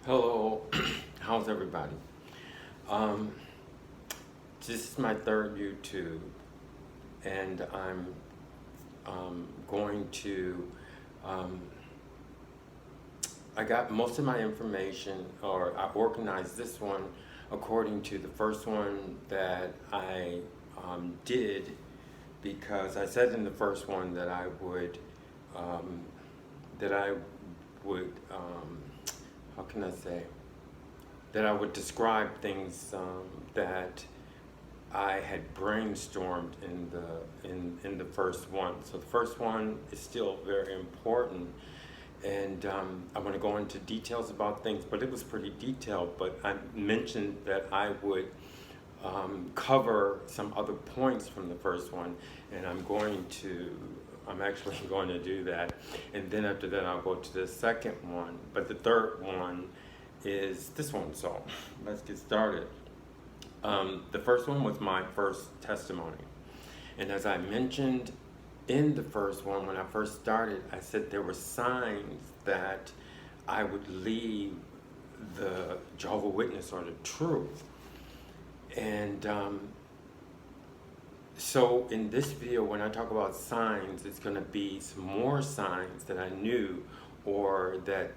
Hello, how's everybody? Um, this is my third YouTube, and I'm going to. Um, I got most of my information, or I organized this one according to the first one that I did, because I said in the first one that I would, um, that I would, how can I say? That I would describe things that I had brainstormed in the first one. So the first one is still very important, and I want to go into details about things, but it was pretty detailed. But I mentioned that I would cover some other points from the first one, and I'm actually going to do that. And then after that, I'll go to the second one. But the third one is this one, so let's get started. The first one was my first testimony. And as I mentioned in the first one, when I first started, I said there were signs that I would leave the Jehovah Witness or the truth. And so in this video, when I talk about signs, it's going to be some more signs that I knew, or that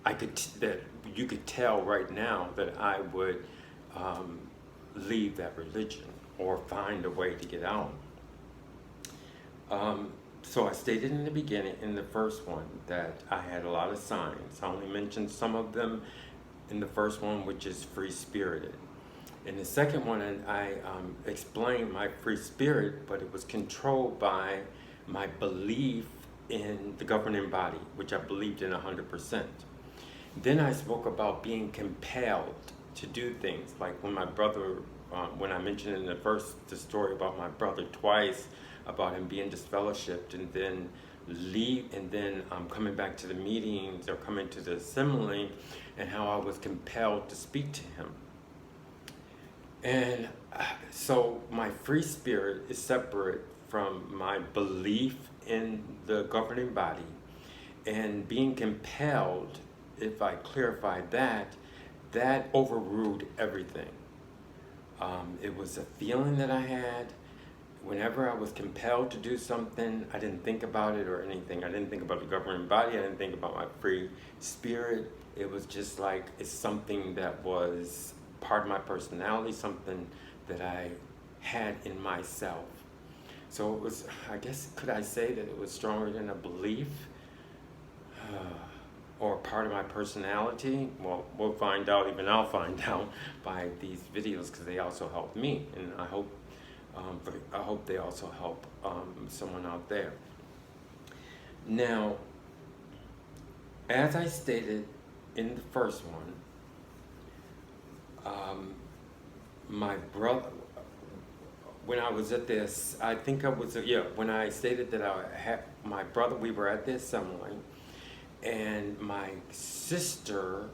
that you could tell right now that I would leave that religion or find a way to get out. So I stated in the beginning, in the first one, that I had a lot of signs. I only mentioned some of them in the first one, which is free-spirited. In the second one, I explained my free spirit, but it was controlled by my belief in the governing body, which I believed in 100%. Then I spoke about being compelled to do things, like when my brother, when I mentioned in the story about my brother twice, about him being disfellowshipped and then coming back to the meetings or coming to the assembly, and how I was compelled to speak to him. And so my free spirit is separate from my belief in the governing body, and being compelled, if I clarify that overruled everything. It was a feeling that I had. Whenever I was compelled to do something, I didn't think about it or anything. I didn't think about the governing body. I didn't think about my free spirit. It was just like, it's something that was part of my personality, something that I had in myself. So it was, I guess, could I say that it was stronger than a belief? Or part of my personality? Well, we'll find out, even I'll find out by these videos, because they also help me, and I hope they also help someone out there. Now, as I stated in the first one, my brother, when I was at this, I think I was, when I stated that I had my brother, we were at the assembly, and my sister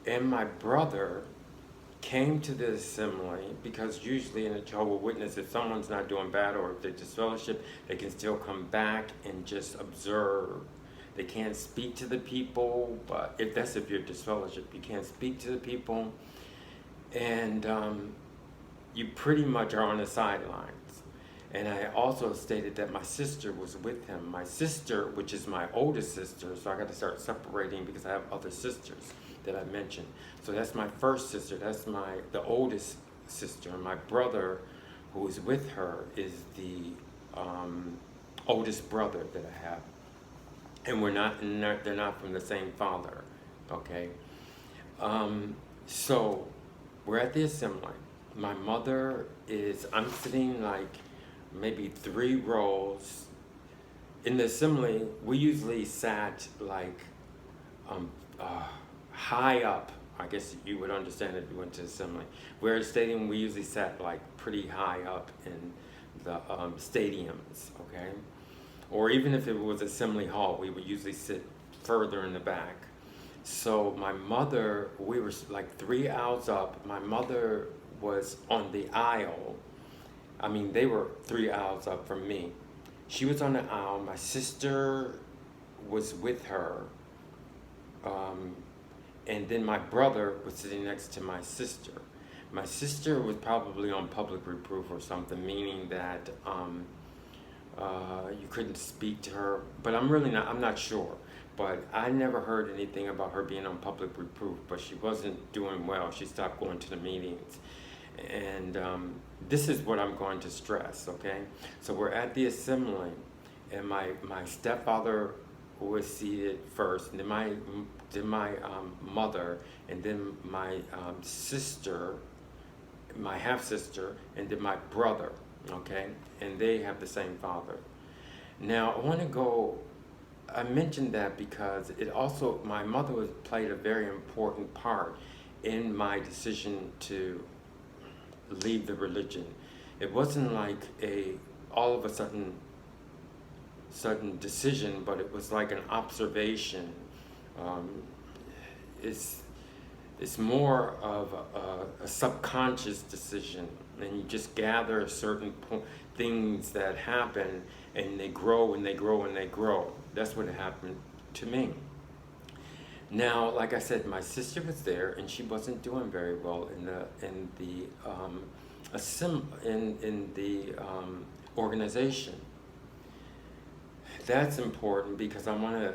and my brother came to the assembly, because usually in a Jehovah Witness, if someone's not doing bad or if they're disfellowship, they can still come back and just observe. They can't speak to the people, but if you're disfellowship, you can't speak to the people, and you pretty much are on the sidelines. And I also stated that my sister was with him. My sister, which is my oldest sister, so I got to start separating because I have other sisters that I mentioned. So that's my first sister, that's the oldest sister. My brother, who is with her, is the oldest brother that I have. And they're not from the same father, okay? So we're at the assembly. My mother I'm sitting like maybe 3 rows. In the assembly, we usually sat like high up. I guess you would understand if you went to assembly. We're at stadium, we usually sat like pretty high up in the stadiums, okay? Or even if it was assembly hall, we would usually sit further in the back. So my mother, we were like 3 aisles up. My mother was on the aisle. I mean, they were 3 aisles up from me. She was on the aisle. My sister was with her. and then my brother was sitting next to my sister. My sister was probably on public reproof or something, meaning that you couldn't speak to her. But I'm not sure. But I never heard anything about her being on public reproof, but she wasn't doing well. She stopped going to the meetings. And this is what I'm going to stress, okay? So we're at the assembly, and my stepfather was seated first, and then my mother, and then my sister, my half-sister, and then my brother, okay? And they have the same father. Now, I mentioned that because my mother played a very important part in my decision to leave the religion. It wasn't like all of a sudden decision, but it was like an observation. It's more of a subconscious decision, and you just gather certain things that happen, and they grow and they grow and they grow. That's what happened to me. Now, like I said, my sister was there, and she wasn't doing very well in the organization. That's important because I want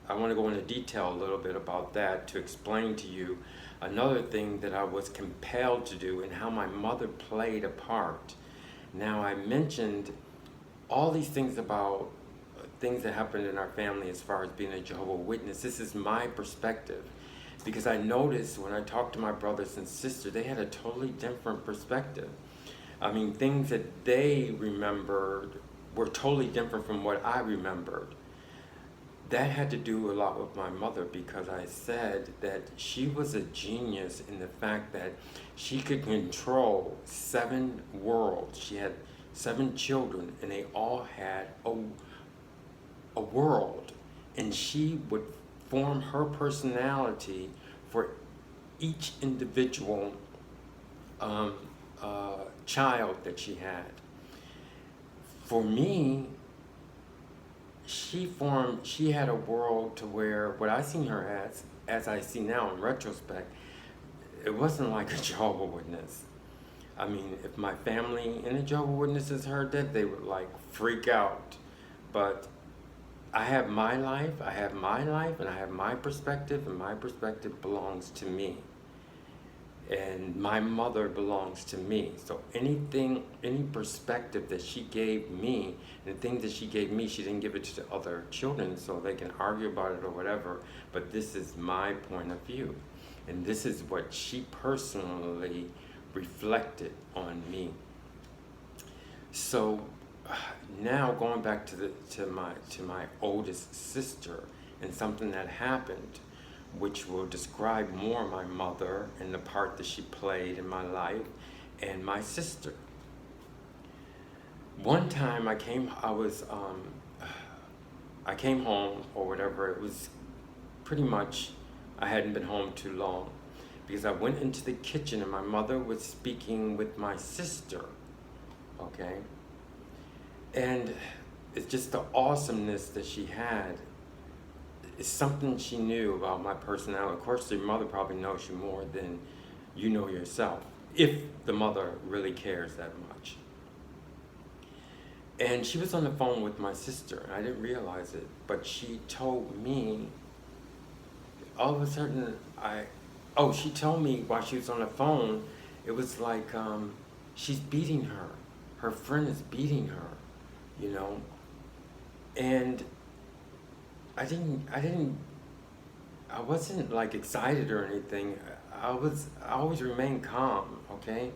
to go into detail a little bit about that to explain to you another thing that I was compelled to do and how my mother played a part. Now, I mentioned all these things about things that happened in our family as far as being a Jehovah Witness. This is my perspective, because I noticed when I talked to my brothers and sisters, they had a totally different perspective. I mean, things that they remembered were totally different from what I remembered. That had to do a lot with my mother, because I said that she was a genius in the fact that she could control 7 worlds. She had 7 children, and they all had a world, and she would form her personality for each individual child that she had. For me, she had a world to where what I seen her as I see now in retrospect, it wasn't like a Jehovah Witness. I mean, if my family and the Jehovah Witnesses heard that, they would like freak out. But I have my life, and I have my perspective, and my perspective belongs to me. And my mother belongs to me. So any perspective that she gave me, and the things that she gave me, she didn't give it to the other children so they can argue about it or whatever. But this is my point of view. And this is what she personally reflected on me. So now going back to my oldest sister, and something that happened, which will describe more my mother and the part that she played in my life, and my sister. One time I came home or whatever. It was pretty much, I hadn't been home too long, because I went into the kitchen and my mother was speaking with my sister, okay? And it's just the awesomeness that she had. It's something she knew about my personality. Of course, your mother probably knows you more than you know yourself, if the mother really cares that much. And she was on the phone with my sister, and I didn't realize it, but she told me, all of a sudden, she told me while she was on the phone, it was like, she's beating her. Her friend is beating her, you know? And I wasn't like excited or anything. I always remained calm, okay?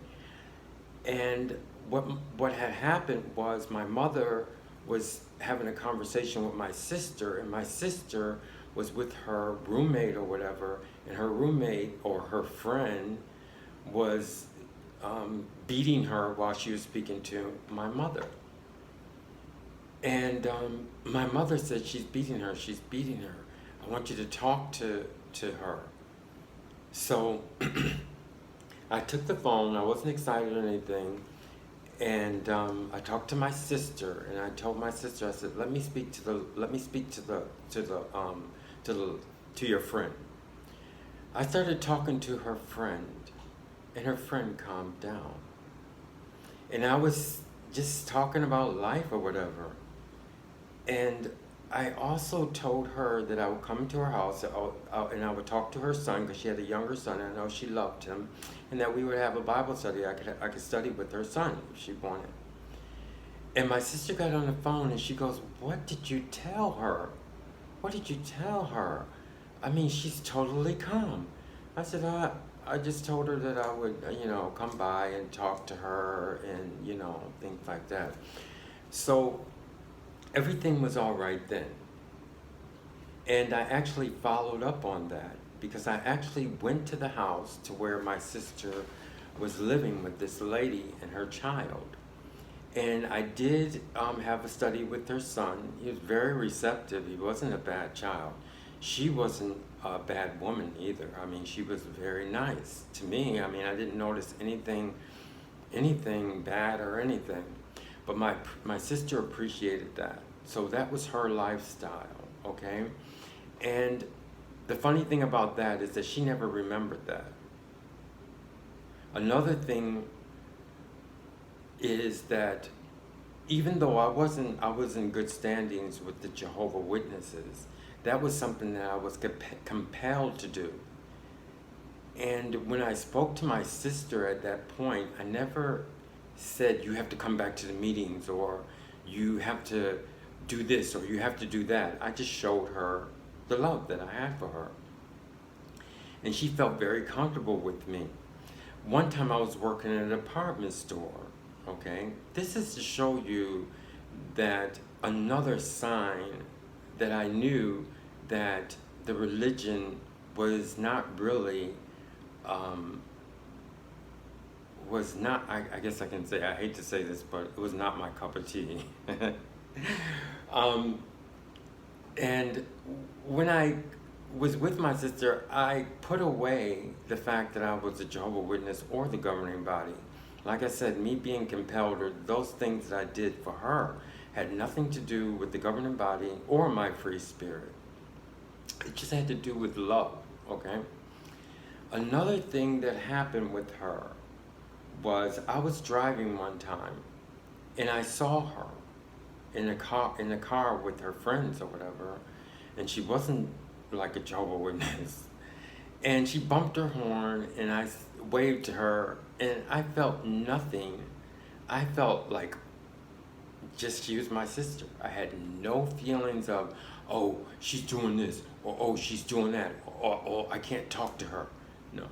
And what had happened was my mother was having a conversation with my sister, and my sister was with her roommate or whatever, and her roommate or her friend was beating her while she was speaking to my mother. And my mother said, she's beating her. I want you to talk to her. So I took the phone. I wasn't excited or anything. And I talked to my sister, and I told my sister, I said, let me speak to to your friend. I started talking to her friend, and her friend calmed down. And I was just talking about life or whatever. And I also told her that I would come to her house and I would talk to her son, because she had a younger son, and I know she loved him, and that we would have a Bible study. I could study with her son if she wanted. And my sister got on the phone and she goes, "What did you tell her? What did you tell her? I mean, she's totally calm." I said, I just told her that I would, come by and talk to her and, things like that. So everything was all right then. And I actually followed up on that, because I actually went to the house to where my sister was living with this lady and her child. And I did have a study with her son. He was very receptive. He wasn't a bad child. She wasn't a bad woman either. I mean, she was very nice to me. I mean, I didn't notice anything bad or anything. But my sister appreciated that. So that was her lifestyle, okay? And the funny thing about that is that she never remembered that. Another thing is that even though I was in good standings with the Jehovah Witnesses, that was something that I was compelled to do. And when I spoke to my sister at that point, I never said, "You have to come back to the meetings," or "You have to do this," or "You have to do that." I just showed her the love that I had for her. And she felt very comfortable with me. One time I was working in a department store, okay? This is to show you that another sign that I knew that the religion was not really, I guess I can say, I hate to say this, but it was not my cup of tea. And when I was with my sister, I put away the fact that I was a Jehovah Witness or the governing body. Like I said, me being compelled, or those things that I did for her, had nothing to do with the governing body or my free spirit. It just had to do with love, okay? Another thing that happened with her was I was driving one time and I saw her in a car with her friends or whatever, and she wasn't like a Jehovah Witness. And she bumped her horn and I waved to her, and I felt nothing. I felt like just she was my sister. I had no feelings of, "Oh, she's doing this," or "Oh, she's doing that," or "Oh, I can't talk to her." No.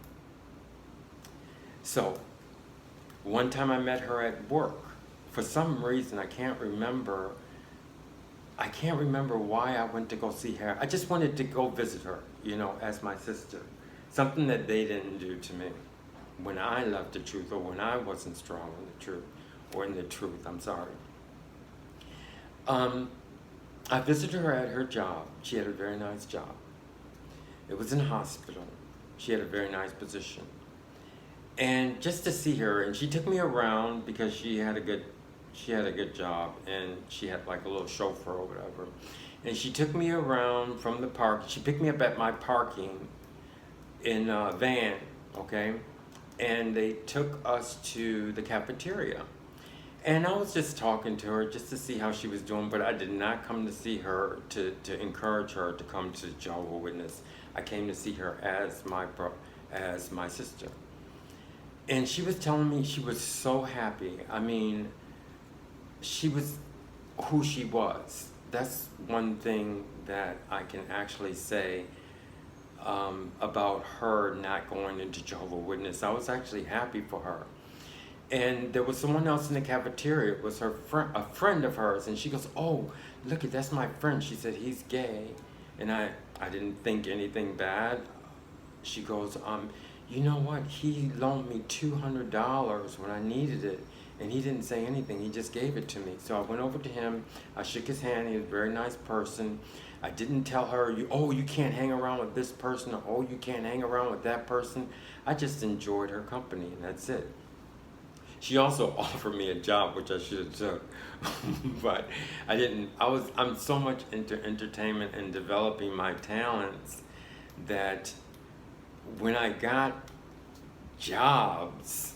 So one time I met her at work. For some reason, I can't remember why I went to go see her. I just wanted to go visit her, as my sister. Something that they didn't do to me when I loved the truth, or when I wasn't strong in the truth, or in the truth, I'm sorry. I visited her at her job. She had a very nice job. It was in a hospital. She had a very nice position. And just to see her, and she took me around because she had a good job, and she had like a little chauffeur or whatever. And she took me around from the park. She picked me up at my parking in a van, okay? And they took us to the cafeteria. And I was just talking to her just to see how she was doing, but I did not come to see her to encourage her to come to Jehovah Witness. I came to see her as my sister. And she was telling me she was so happy. I mean, she was who she was. That's one thing that I can actually say about her not going into Jehovah Witness. I was actually happy for her. And there was someone else in the cafeteria. It was a friend of hers, and she goes, "Oh, look, that's my friend." She said, "He's gay." And I didn't think anything bad. She goes, "You know what? He loaned me $200 when I needed it, and he didn't say anything. He just gave it to me." So I went over to him. I shook his hand. He was a very nice person. I didn't tell her, you can't hang around with this person, or "Oh, you can't hang around with that person." I just enjoyed her company, and that's it. She also offered me a job, which I should have took, but I didn't. I'm so much into entertainment and developing my talents that when I got jobs,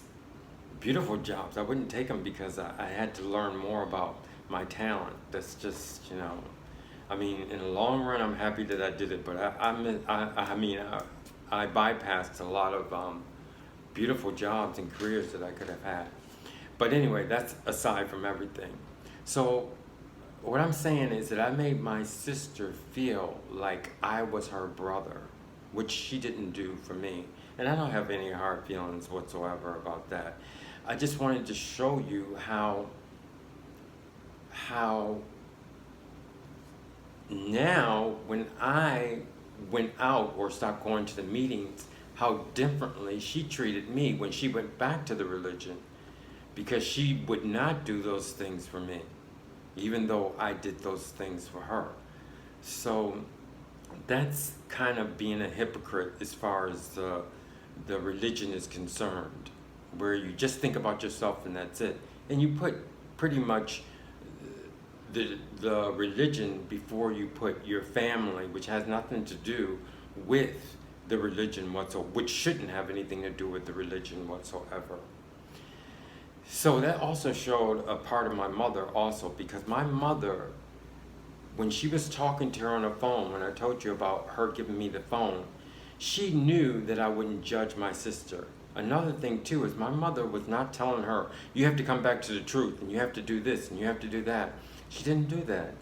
beautiful jobs, I wouldn't take them because I had to learn more about my talent. That's just, I mean, in the long run, I'm happy that I did it, but I bypassed a lot of beautiful jobs and careers that I could have had. But anyway, that's aside from everything. So what I'm saying is that I made my sister feel like I was her brother, which she didn't do for me. And I don't have any hard feelings whatsoever about that. I just wanted to show you how now when I went out or stopped going to the meetings, how differently she treated me when she went back to the religion, because she would not do those things for me, even though I did those things for her. So that's kind of being a hypocrite as far as the religion is concerned, where you just think about yourself and that's it. And you put pretty much the religion before you put your family, which has nothing to do with the religion whatsoever, which shouldn't have anything to do with the religion whatsoever. So that also showed a part of my mother also, because my mother, when she was talking to her on the phone, when I told you about her giving me the phone, she knew that I wouldn't judge my sister. Another thing too is my mother was not telling her, you have to come back to the truth and you have to do this and you have to do that. She didn't do that.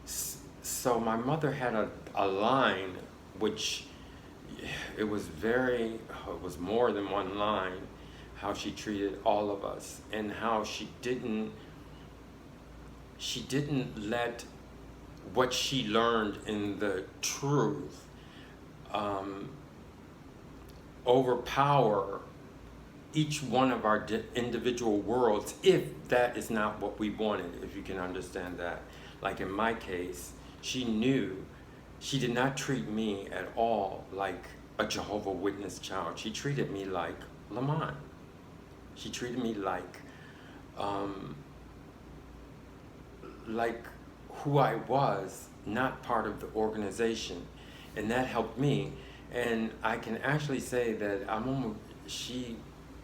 So my mother had a line, which it was more than one line, how she treated all of us and how she didn't let what she learned in the truth overpower each one of our individual worlds, if that is not what we wanted, if you can understand that. Like in my case, she knew she did not treat me at all like a Jehovah Witness child. She treated me like Lamont. She treated me like who I was, not part of the organization. And that helped me. And I can actually say that she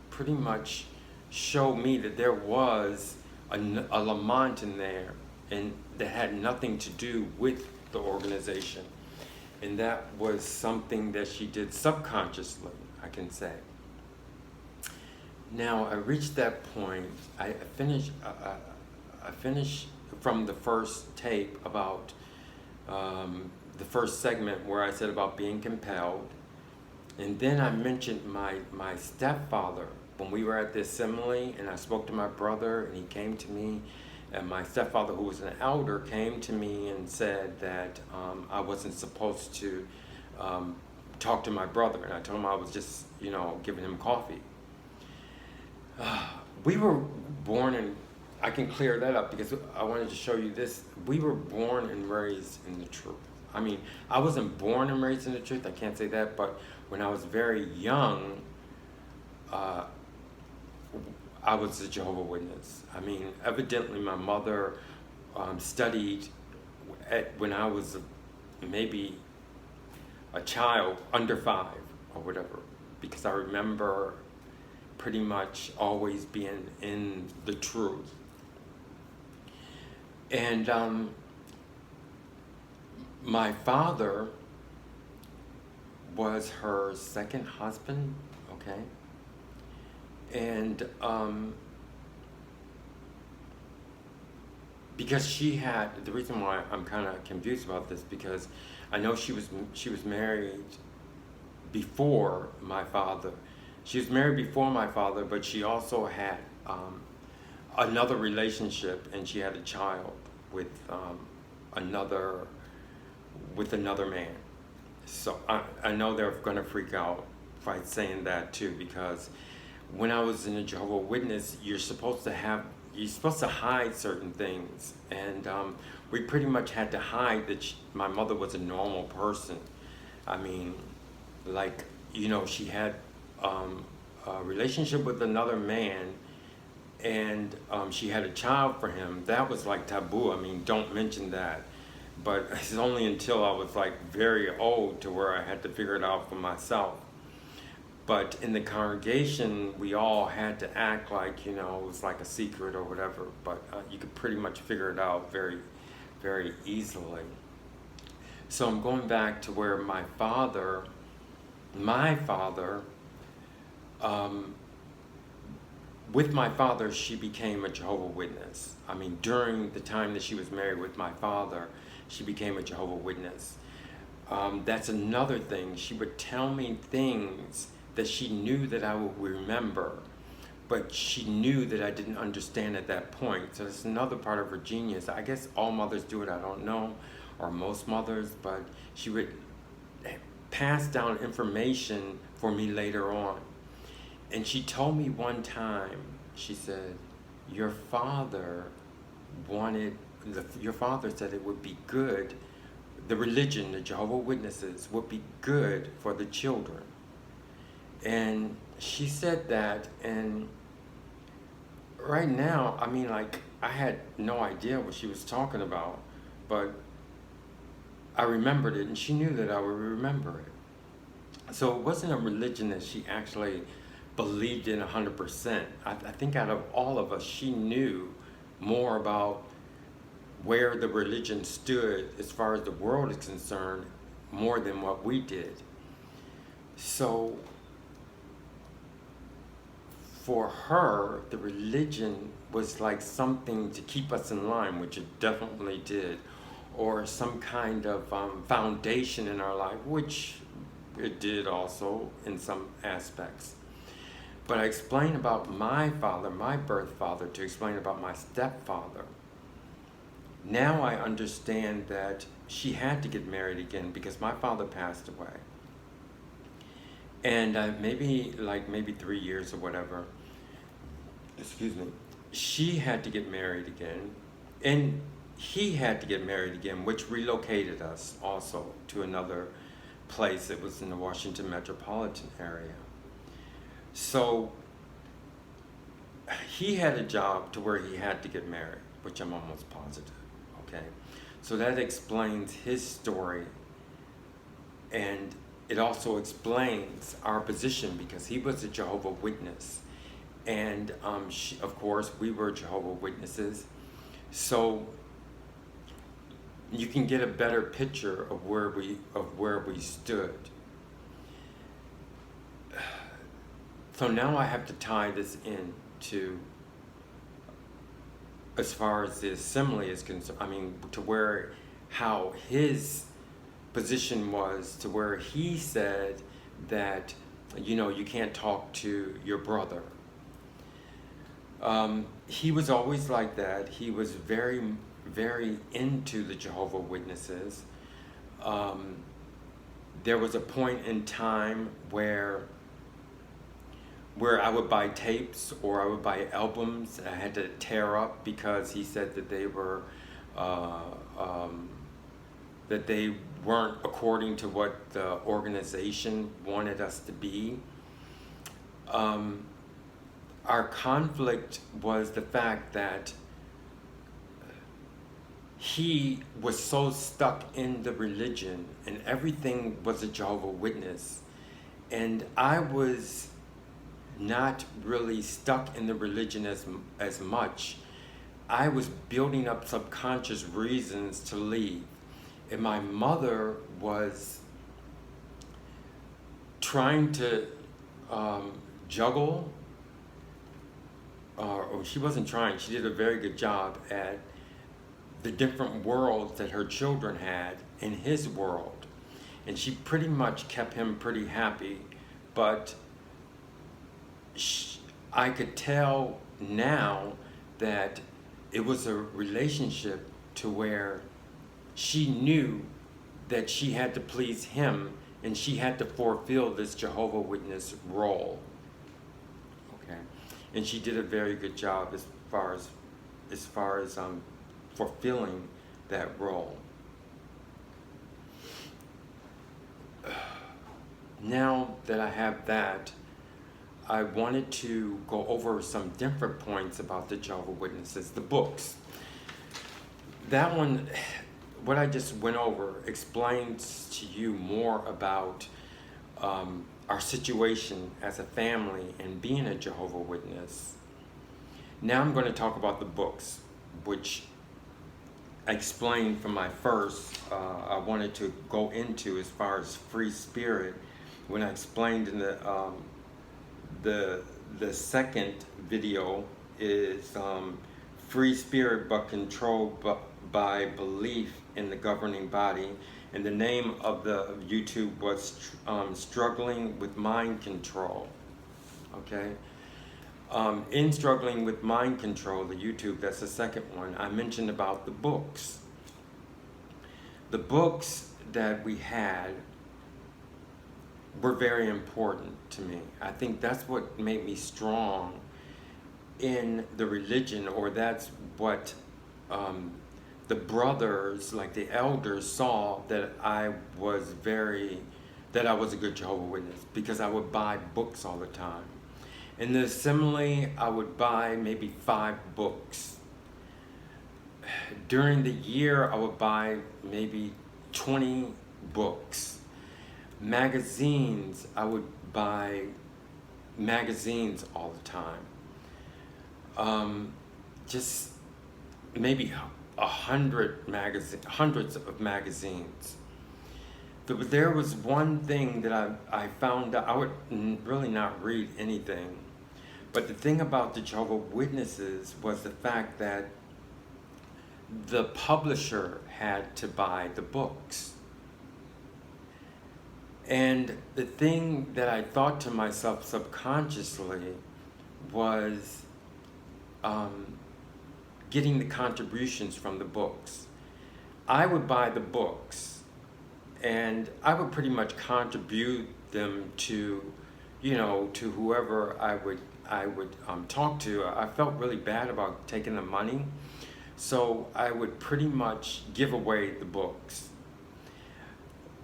pretty much showed me that there was a Lamont in there, and that had nothing to do with the organization. And that was something that she did subconsciously, I can say. Now I reached that point. I finished from the first tape about the first segment where I said about being compelled, and then I mentioned my stepfather when we were at the assembly, and I spoke to my brother, and he came to me, and my stepfather, who was an elder, came to me and said that I wasn't supposed to talk to my brother, and I told him I was just giving him coffee. We were born in, I can clear that up because I wanted to show you this. We were born and raised in the truth. I mean, I wasn't born and raised in the truth, I can't say that, but when I was very young, I was a Jehovah Witness. I mean, evidently my mother studied when I was maybe a child, under 5 or whatever, because I remember pretty much always being in the truth. And my father was her second husband, okay? And because she had, the reason why I'm kind of confused about this, because I know she was married before my father. She was married before my father, but she also had another relationship, and she had a child with another man. So I know they're gonna freak out by saying that too, because when I was in a Jehovah Witness, you're supposed to hide certain things, and we pretty much had to hide that my mother was a normal person. I mean, she had a relationship with another man, and she had a child for him. That was like taboo. I mean, don't mention that. But it's only until I was like very old to where I had to figure it out for myself. But in the congregation, we all had to act like, it was like a secret or whatever. But you could pretty much figure it out very, very easily. So I'm going back to where my father, with my father, she became a Jehovah Witness. I mean, during the time that she was married with my father, she became a Jehovah Witness. That's another thing. She would tell me things that she knew that I would remember, but she knew that I didn't understand at that point. So that's another part of her genius. I guess all mothers do it, I don't know, or most mothers, but she would pass down information for me later on. And she told me one time, she said, your father said it would be good, the religion, the Jehovah Witnesses, would be good for the children. And she said that, and right now, I mean, like, I had no idea what she was talking about, but I remembered it, and she knew that I would remember it. So it wasn't a religion that she actually believed in 100%. I think out of all of us, she knew more about where the religion stood as far as the world is concerned, more than what we did. So for her, the religion was like something to keep us in line, which it definitely did, or some kind of foundation in our life, which it did also in some aspects. But I explained about my father, my birth father, to explain about my stepfather. Now I understand that she had to get married again because my father passed away. And maybe 3 years or whatever, excuse me, she had to get married again. And he had to get married again, which relocated us also to another place. It was in the Washington metropolitan area. So he had a job to where he had to get married, which I'm almost positive, okay? So that explains his story, and it also explains our position because he was a Jehovah Witness. And of course, we were Jehovah Witnesses. So you can get a better picture of where we stood. So now I have to tie this in to, as far as the assembly is concerned, I mean, to how his position was, to where he said that, you can't talk to your brother. He was always like that. He was very, very into the Jehovah Witnesses. There was a point in time where I would buy tapes or I would buy albums I had to tear up because he said that they were that they weren't according to what the organization wanted us to be. Our conflict was the fact that he was so stuck in the religion and everything was a Jehovah Witness, and I was not really stuck in the religion as much. I was building up subconscious reasons to leave. And my mother was trying to juggle, or she wasn't trying, she did a very good job at the different worlds that her children had in his world. And she pretty much kept him pretty happy, but I could tell now that it was a relationship to where she knew that she had to please him and she had to fulfill this Jehovah Witness role. Okay, and she did a very good job as far as fulfilling that role. Now that I have that, I wanted to go over some different points about the Jehovah Witnesses, the books. That one, what I just went over, explains to you more about our situation as a family and being a Jehovah Witness. Now I'm going to talk about the books, which I explained from my first, I wanted to go into as far as free spirit, when I explained in the second video is free spirit but controlled by belief in the governing body, and the name of the YouTube was struggling with mind control. Okay. In struggling with mind control, the YouTube, that's the second one, I mentioned about the books. The books that we had were very important to me. I think that's what made me strong in the religion, or that's what the brothers, like the elders, saw that I was a good Jehovah Witness, because I would buy books all the time. In the assembly, I would buy maybe 5 books. During the year, I would buy maybe 20 books. Magazines, I would buy magazines all the time. Just maybe hundreds of magazines. But there was one thing that I found out. I would really not read anything. But the thing about the Jehovah Witnesses was the fact that the publisher had to buy the books. And the thing that I thought to myself subconsciously was getting the contributions from the books. I would buy the books, and I would pretty much contribute them to, to whoever I would talk to. I felt really bad about taking the money, so I would pretty much give away the books.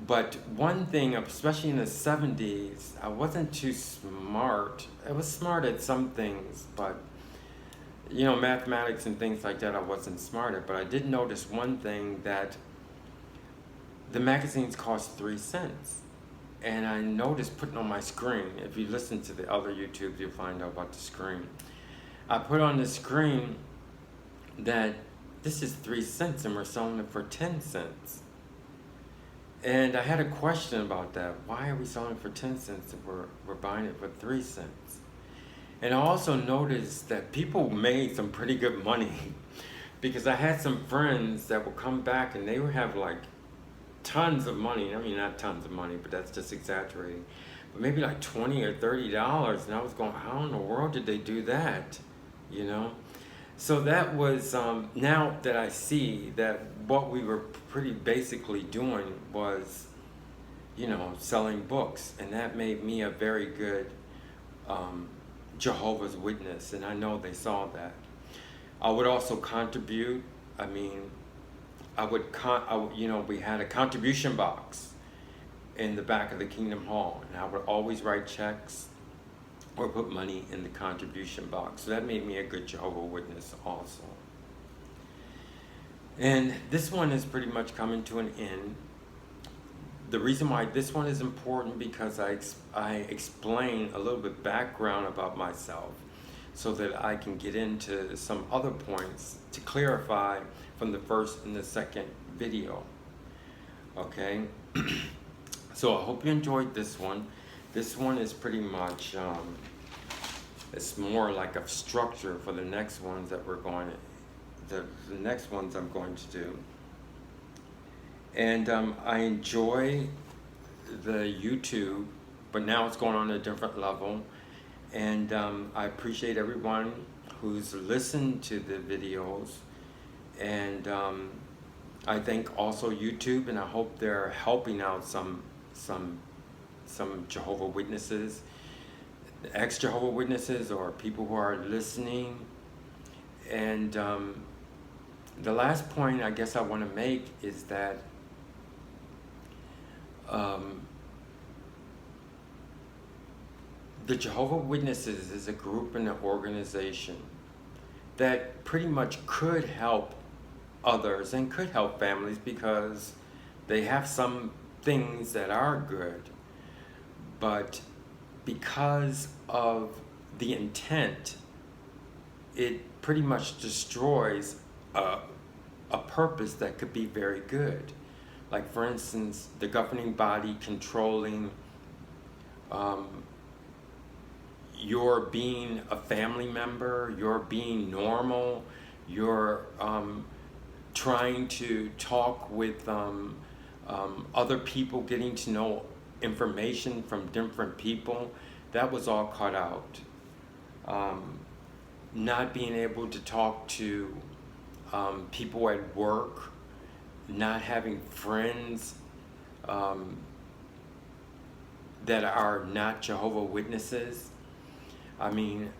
But one thing, especially in the 70s, I wasn't too smart. I was smart at some things, but mathematics and things like that I wasn't smart at. But I did notice one thing, that the magazines cost 3 cents. And I noticed putting on my screen, if you listen to the other YouTubes, you'll find out about the screen. I put on the screen that this is 3 cents and we're selling it for 10 cents. And I had a question about that. Why are we selling it for 10 cents if we're buying it for 3 cents? And I also noticed that people made some pretty good money, because I had some friends that would come back and they would have like tons of money. I mean, not tons of money, but that's just exaggerating. But maybe like $20 or $30, and I was going, how in the world did they do that? So that was, now that I see that what we were pretty basically doing was, selling books, and that made me a very good Jehovah's Witness, and I know they saw that. I would also contribute. I mean, we had a contribution box in the back of the Kingdom Hall, and I would always write checks or put money in the contribution box. So that made me a good Jehovah Witness also. And this one is pretty much coming to an end. The reason why this one is important, because I explain a little bit background about myself, so that I can get into some other points to clarify from the first and the second video. Okay? So I hope you enjoyed this one. This one is pretty much, it's more like a structure for the next ones that we're going to, the next ones I'm going to do. And I enjoy the YouTube, but now it's going on a different level. And I appreciate everyone who's listened to the videos. And I thank also YouTube, and I hope they're helping out some Jehovah Witnesses, ex-Jehovah Witnesses, or people who are listening. And the last point I guess I want to make is that the Jehovah Witnesses is a group and an organization that pretty much could help others and could help families because they have some things that are good, but because of the intent, it pretty much destroys a purpose that could be very good. Like, for instance, the governing body controlling your being a family member, your being normal, your trying to talk with other people, getting to know information from different people. That was all cut out. Not being able to talk to people at work, not having friends that are not Jehovah Witnesses. I mean,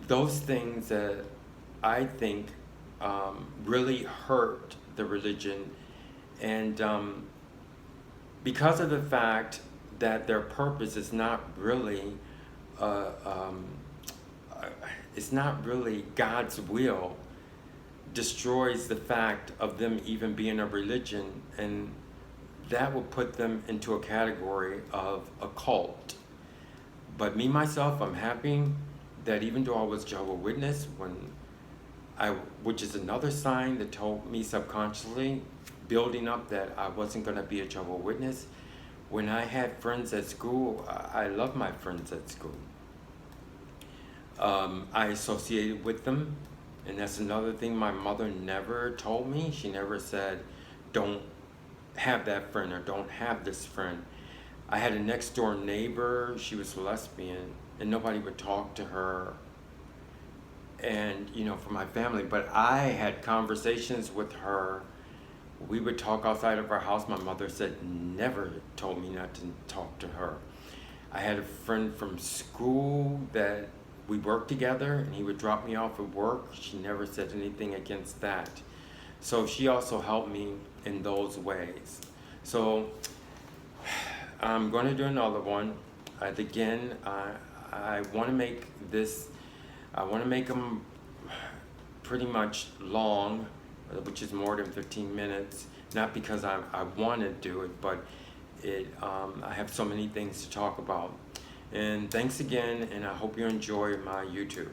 those things that I think really hurt the religion, and because of the fact that their purpose is not really it's not really God's will, destroys the fact of them even being a religion, and that will put them into a category of a cult. But me, myself, I'm happy that even though I was Jehovah Witness, which is another sign that told me subconsciously, building up that I wasn't going to be a Jehovah Witness. When I had friends at school, I love my friends at school. I associated with them, and that's another thing my mother never told me. She never said, don't have that friend or don't have this friend. I had a next door neighbor, she was lesbian, and nobody would talk to her, and for my family, but I had conversations with her. We would talk outside of our house. My mother said never told me not to talk to her. I had a friend from school that we worked together, and he would drop me off at work. She never said anything against that. So she also helped me in those ways. So I'm going to do another one. Again, I want to make this, I want to make them pretty much long, which is more than 15 minutes. Not because I want to do it, but I have so many things to talk about. And thanks again, and I hope you enjoy my YouTube.